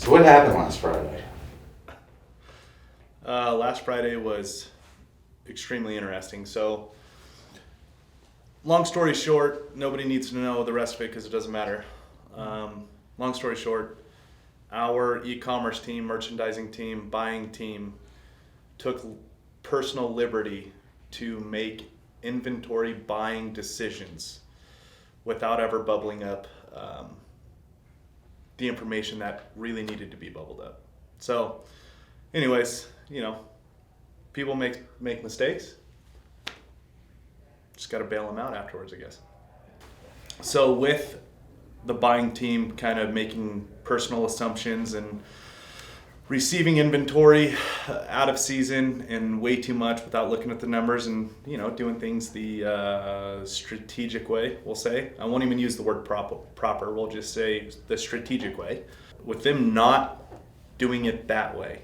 So what happened last Friday? Last Friday was extremely interesting. So, long story short, nobody needs to know the rest of it because it doesn't matter. Long story short, our e-commerce team, merchandising team, buying team took personal liberty to make inventory buying decisions without ever bubbling up the information that really needed to be bubbled up. So, anyways, people make mistakes. Just got to bail them out afterwards, I guess. So with the buying team kind of making personal assumptions and receiving inventory out of season and way too much without looking at the numbers and, doing things the strategic way, we'll say. I won't even use the word proper. We'll just say the strategic way. With them not doing it that way,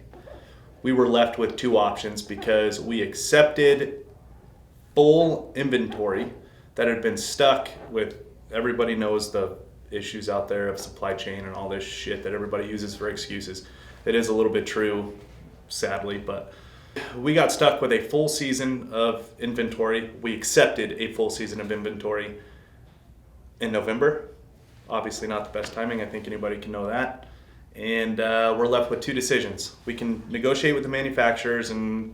we were left with two options because we accepted full inventory that had been stuck with, everybody knows the issues out there of supply chain and all this shit that everybody uses for excuses. It is a little bit true, sadly, but we got stuck with a full season of inventory. We accepted a full season of inventory in November. Obviously not the best timing. I think anybody can know that. And we're left with two decisions. We can negotiate with the manufacturers and,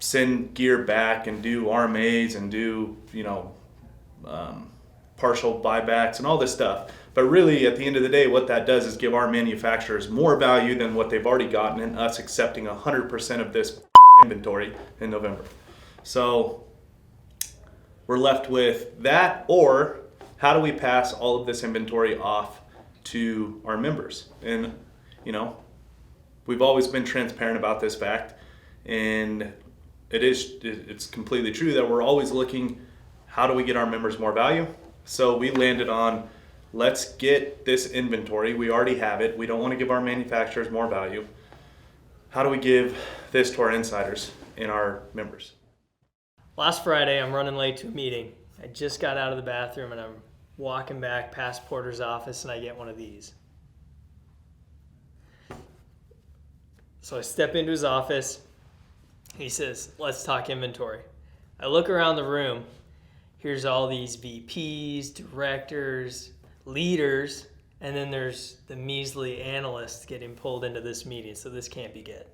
send gear back and do RMAs and do, partial buybacks and all this stuff. But really, at the end of the day, what that does is give our manufacturers more value than what they've already gotten in us accepting 100% of this inventory in November. So we're left with that, or how do we pass all of this inventory off to our members? And, we've always been transparent about this fact, and it's completely true that we're always looking, how do we get our members more value? So we landed on, let's get this inventory. We already have it. We don't want to give our manufacturers more value. How do we give this to our insiders and our members? Last Friday, I'm running late to a meeting. I just got out of the bathroom and I'm walking back past Porter's office and I get one of these. So I step into his office. He says, let's talk inventory. I look around the room. Here's all these VPs, directors, leaders, and then there's the measly analysts getting pulled into this meeting, so this can't be good.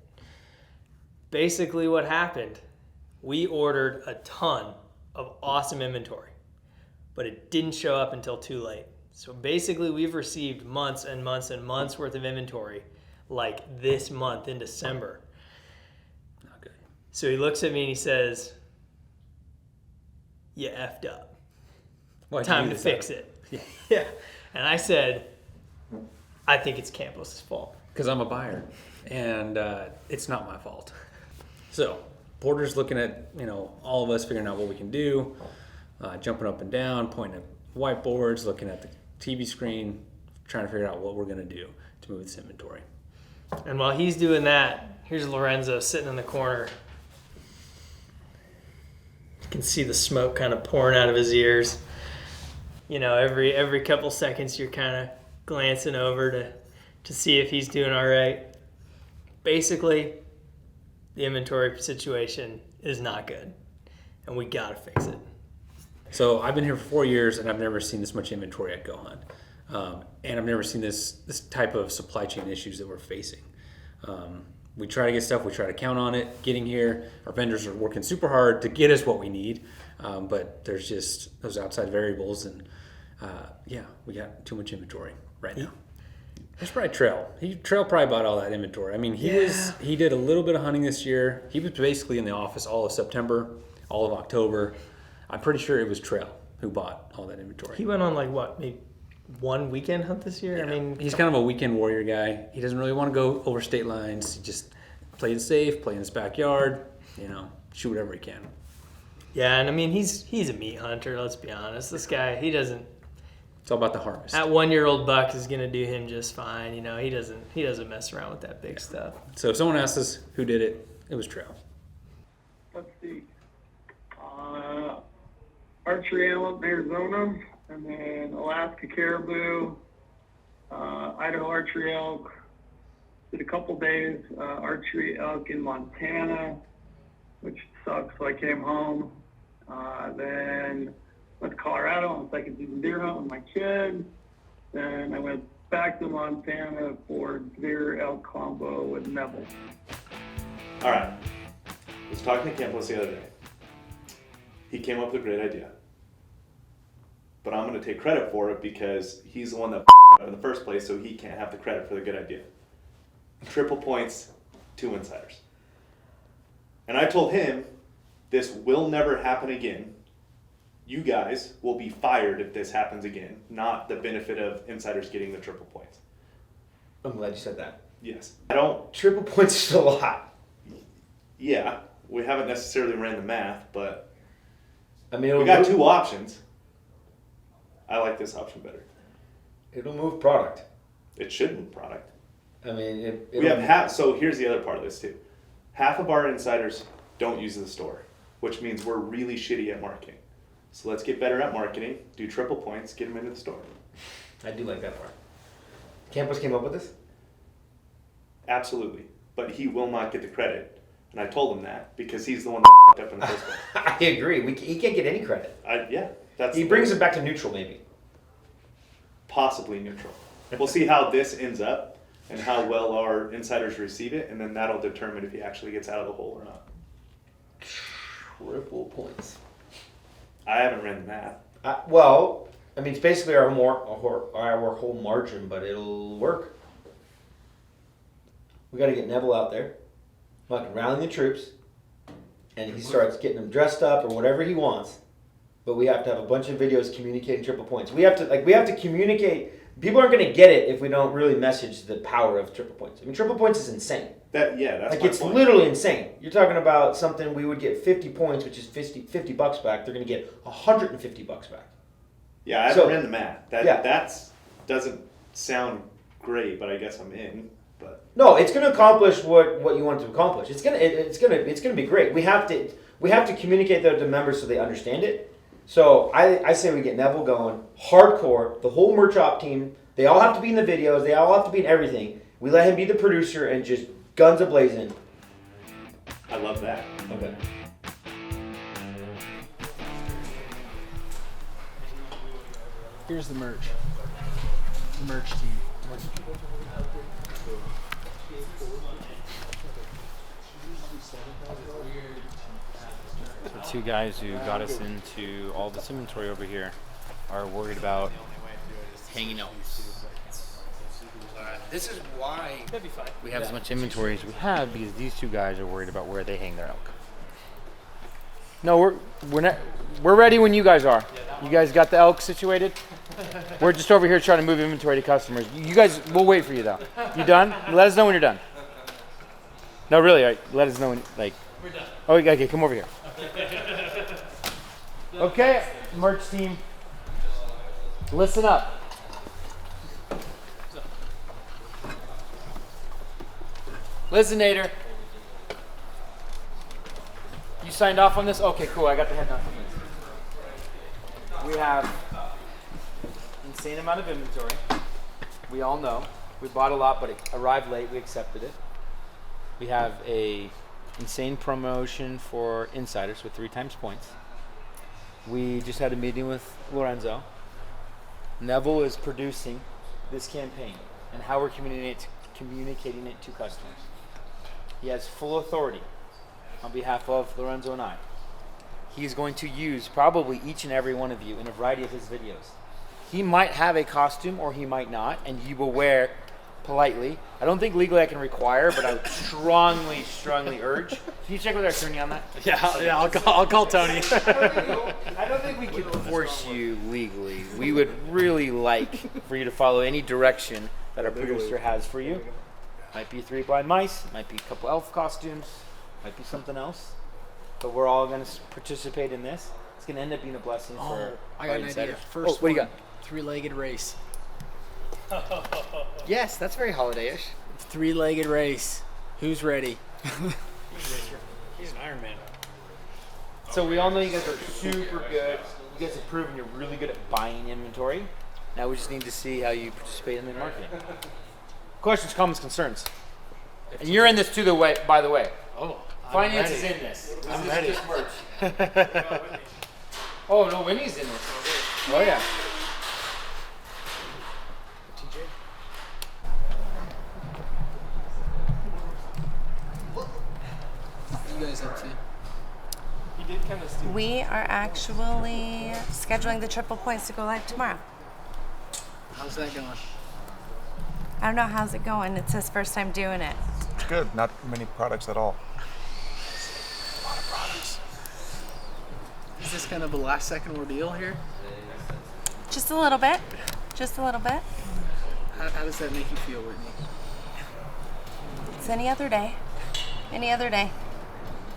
Basically what happened, we ordered a ton of awesome inventory, but it didn't show up until too late. So basically we've received months and months and months worth of inventory like this month in December. Not good. So he looks at me and he says, you effed up. Time to fix it. Yeah. And I said, I think it's Campos' fault. Because I'm a buyer, and it's not my fault. So Porter's looking at, all of us figuring out what we can do, jumping up and down, pointing at whiteboards, looking at the TV screen, trying to figure out what we're going to do to move this inventory. And while he's doing that, here's Lorenzo sitting in the corner. You can see the smoke kind of pouring out of his ears. Every couple seconds you're kind of glancing over to see if he's doing all right. Basically, the inventory situation is not good, and we gotta fix it. So I've been here for 4 years, and I've never seen this much inventory at goHUNT. And I've never seen this type of supply chain issues that we're facing. We try to get stuff, we try to count on it getting here. Our vendors are working super hard to get us what we need, but there's just those outside variables, and we got too much inventory right now. That's probably Trail. Trail probably bought all that inventory. I mean, he did a little bit of hunting this year. He was basically in the office all of September, all of October. I'm pretty sure it was Trail who bought all that inventory. He went on maybe one weekend hunt this year? Yeah. I mean, he's kind of a weekend warrior guy. He doesn't really want to go over state lines. He just play it safe, play in his backyard, shoot whatever he can. Yeah, and I mean, he's a meat hunter, let's be honest. This guy, he doesn't... It's all about the harvest. That 1-year-old buck is going to do him just fine. He doesn't mess around with that big stuff. So if someone asks us who did it, it was Trail. Let's see. Archery antelope in Arizona, and then Alaska caribou. I Idaho archery elk. Did a couple days archery elk in Montana, which sucks. So I came home. Then went to Colorado on second season deer hunt with my kids. Then I went back to Montana for deer elk combo with Neville. All right. I was talking to Campos the other day. He came up with a great idea. But I'm going to take credit for it because he's the one that up in the first place, so he can't have the credit for the good idea. Triple points, 2 insiders. And I told him, this will never happen again. You guys will be fired if this happens again, not the benefit of insiders getting the triple points. I'm glad you said that. Yes. I don't... Triple points is still a lot. Yeah, we haven't necessarily ran the math, but I mean, we got 2 options. I like this option better. It'll move product. It should move product. I mean, We have half. So here's the other part of this too. Half of our insiders don't use the store, which means we're really shitty at marketing. So let's get better at marketing. Do triple points. Get them into the store. I do like that part. Campos came up with this? Absolutely, but he will not get the credit, and I told him that because he's the one that f***ed up in the first place. I agree. He can't get any credit. That's He brings it back to neutral, maybe. possibly neutral. We'll see how this ends up and how well our insiders receive it, and then that'll determine if he actually gets out of the hole or not. Triple points. I haven't ran the math. Well, I mean, it's basically our whole margin, but it'll work. We got to get Neville out there, fucking rallying the troops, and he starts getting them dressed up or whatever he wants. But we have to have a bunch of videos communicating triple points. We have to communicate. People aren't going to get it if we don't really message the power of triple points. I mean, triple points is insane. That's Like, my it's point. literally insane. You're talking about something we would get 50 points, which is $50 back. They're going to get $150 back. Yeah, I haven't So- ran the math. Yeah. That's doesn't sound great, but I guess I'm in. But No, it's going to accomplish what you want to accomplish. It's going to be great. We have to communicate that to members so they understand it. So I say we get Neville going hardcore. The whole merch op team. They all have to be in the videos. They all have to be in everything. We let him be the producer and just guns a-blazing. I love that. Okay. Here's the merch. The merch team. The 2 guys who got us into all this inventory over here are worried about hanging out. This is why we have as much inventory as we have, because these 2 guys are worried about where they hang their elk. No, we're ready when you guys are. You guys got the elk situated? We're just over here trying to move inventory to customers. You guys, we'll wait for you though. You done? Let us know when you're done. No, really, let us know when, like. We're done. Oh, okay, come over here. Okay, merch team. Listen up. Listenator. You signed off on this? Okay, cool. I got the head nod from this. We have insane amount of inventory. We all know. We bought a lot, but it arrived late. We accepted it. We have a insane promotion for insiders with 3 times points. We just had a meeting with Lorenzo. Neville is producing this campaign and how we're communicating it to customers. He has full authority on behalf of Lorenzo and I. He's going to use probably each and every one of you in a variety of his videos. He might have a costume or he might not, and you will wear politely. I don't think legally I can require, but I would strongly urge. Can you check with our attorney on that? Yeah, I'll call Tony. I don't think we could force you legally. We would really like for you to follow any direction that our producer has for you. Might be 3 blind mice, might be a couple elf costumes, might be something else. But we're all going to participate in this. It's going to end up being a blessing for I our got an insiders. idea. First what do you one, got? 3-legged race. Yes, that's very holiday-ish. 3-legged race. Who's ready? He's an Iron Man. So we all know you guys are super good. You guys have proven you're really good at buying inventory. Now we just need to see how you participate in the marketing. Questions, comments, concerns. And you're in this too, by the way. Oh, Finance is in this. I'm ready. Just merch. Oh, no, Winnie's in this. Oh, yeah. What you guys up to? We are actually scheduling the triple points to go live tomorrow. How's that going? I don't know, how's it going? It's his first time doing it. It's good. Not many products at all. Is this kind of a last second ordeal here? Just a little bit. Just a little bit. How does that make you feel, Whitney? It's any other day. Any other day.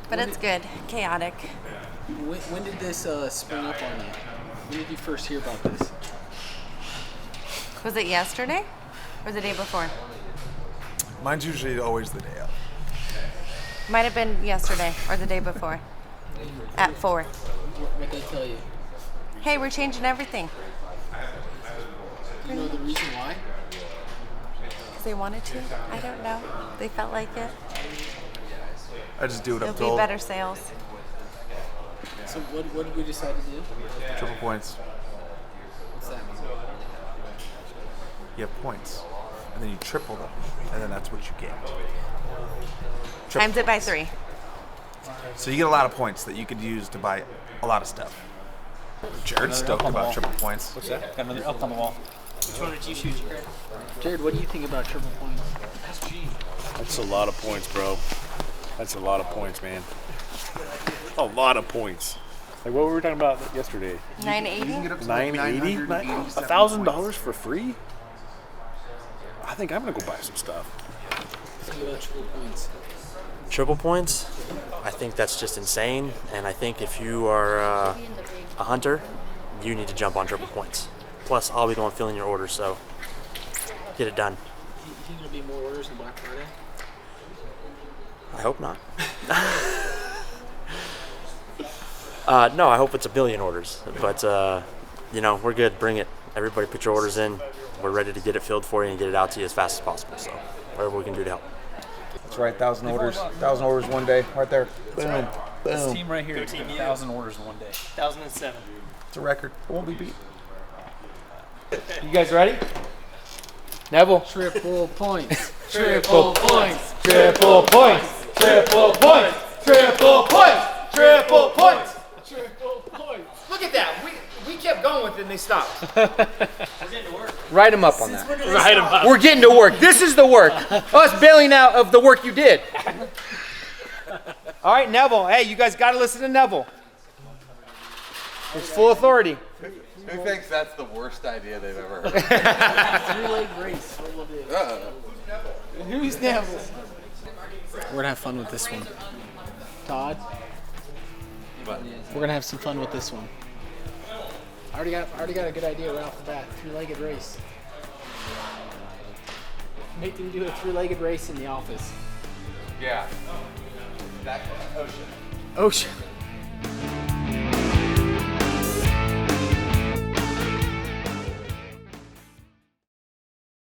But it's good. Chaotic. When did this spring up on you? When did you first hear about this? Was it yesterday or the day before? Mine's usually always the day of. Might have been yesterday or the day before. At 4. What'd they tell you? Hey, we're changing everything. Do you know the reason why? Because they wanted to. I don't know. They felt like it. I just do what I'm It'll be told. better sales. So what did we decide to do? Triple points. What's that mean? You have points, and then you triple them, and then that's what you get. Triple Times it by points. 3. So you get a lot of points that you could use to buy a lot of stuff. Jared's stoked about triple points. What's that? Got another up on the wall. Which one did you shoot, Jared? Jared, what do you think about triple points? That's a lot of points, bro. That's a lot of points, man. A lot of points. Like what were we talking about yesterday? 980? $980? $1,000 for free? I think I'm gonna go buy some stuff. Think about triple points. Triple points, I think that's just insane. And I think if you are a hunter, you need to jump on triple points. Plus, I'll be going filling your orders, so get it done. You think there'll be more orders on Black Friday? I hope not. No, I hope it's 1 billion orders. But, we're good. Bring it. Everybody put your orders in. We're ready to get it filled for you and get it out to you as fast as possible. So whatever we can do to help. That's right, 1,000 orders. 1,000 orders one day, right there. Boom. This Boom. team right here did 1,000 orders in one day. 2007. It's a record. It won't be beat. You guys ready? Neville. Triple points. Triple points. Triple points. Triple points. Triple points. Triple points. Triple points. Look at that. We kept going with it and they stopped. Write them up on that. Write 'em up. We're getting to work. This is the work. Us bailing out of the work you did. All right, Neville. Hey, you guys got to listen to Neville. It's full authority. Who thinks that's the worst idea they've ever heard? 3-leg race. What we'll do. Who's Neville? We're gonna have fun with this one. Todd? We're gonna have some fun with this one. I already got a good idea right off the bat. 3-legged race. Make them do a 3-legged race in the office. Yeah. That ocean. Ocean.